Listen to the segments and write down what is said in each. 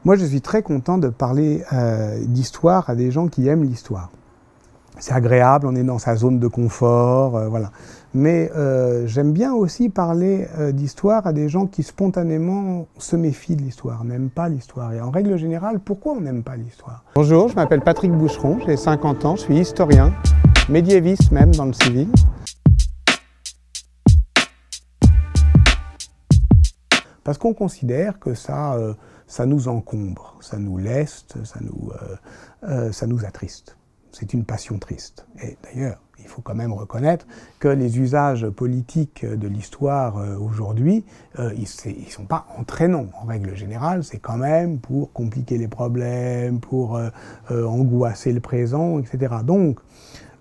Moi, je suis très content de parler d'histoire à des gens qui aiment l'histoire. C'est agréable, on est dans sa zone de confort, voilà. Mais j'aime bien aussi parler d'histoire à des gens qui spontanément se méfient de l'histoire, n'aiment pas l'histoire. Et en règle générale, pourquoi on n'aime pas l'histoire? Bonjour, je m'appelle Patrick Boucheron, j'ai 50 ans, je suis historien, médiéviste même dans le civil. Parce qu'on considère que ça nous encombre, ça nous leste, ça nous attriste. C'est une passion triste. Et d'ailleurs, il faut quand même reconnaître que les usages politiques de l'histoire aujourd'hui, ils ne sont pas entraînants. En règle générale, c'est quand même pour compliquer les problèmes, pour angoisser le présent, etc. Donc,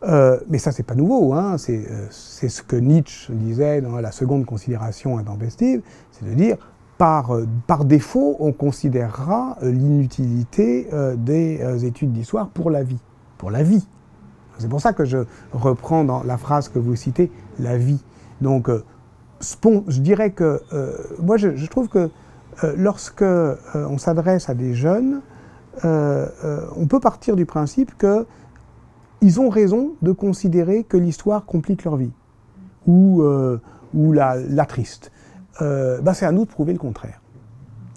mais ça, c'est pas nouveau, hein. C'est ce que Nietzsche disait dans la seconde considération intempestive, c'est de dire par défaut, on considérera l'inutilité des études d'histoire pour la vie. Pour la vie. C'est pour ça que je reprends dans la phrase que vous citez, la vie. Donc, je dirais que, moi je trouve que lorsque on s'adresse à des jeunes, on peut partir du principe qu'ils ont raison de considérer que l'histoire complique leur vie, ou l'attriste. C'est à nous de prouver le contraire.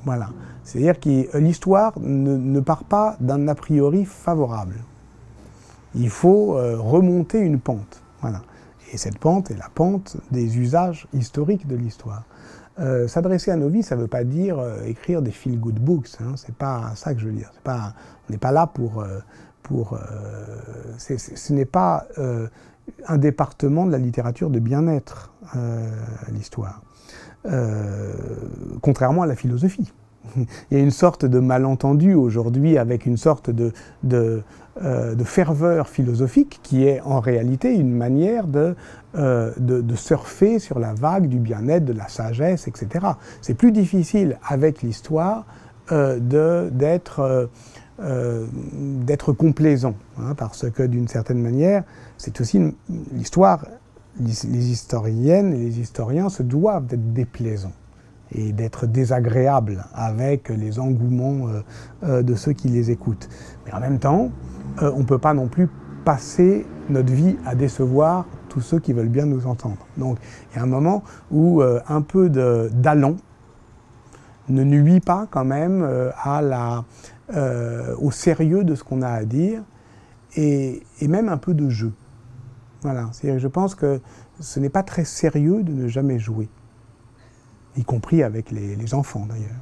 Voilà. C'est-à-dire que l'histoire ne part pas d'un a priori favorable. Il faut remonter une pente. Voilà. Et cette pente est la pente des usages historiques de l'histoire. S'adresser à nos vies, ça ne veut pas dire écrire des feel-good books. Hein. C'est pas ça que je veux dire. On n'est pas là ce n'est pas un département de la littérature de bien-être, l'histoire. Contrairement à la philosophie. Il y a une sorte de malentendu aujourd'hui avec une sorte de ferveur philosophique qui est en réalité une manière de surfer sur la vague du bien-être, de la sagesse, etc. C'est plus difficile avec l'histoire d'être complaisant, hein, parce que d'une certaine manière, c'est aussi l'histoire. Les historiennes et les historiens se doivent d'être déplaisants et d'être désagréables avec les engouements de ceux qui les écoutent. Mais en même temps, on ne peut pas non plus passer notre vie à décevoir tous ceux qui veulent bien nous entendre. Donc il y a un moment où un peu d'allant ne nuit pas quand même au sérieux de ce qu'on a à dire et même un peu de jeu. Voilà, je pense que ce n'est pas très sérieux de ne jamais jouer, y compris avec les enfants d'ailleurs.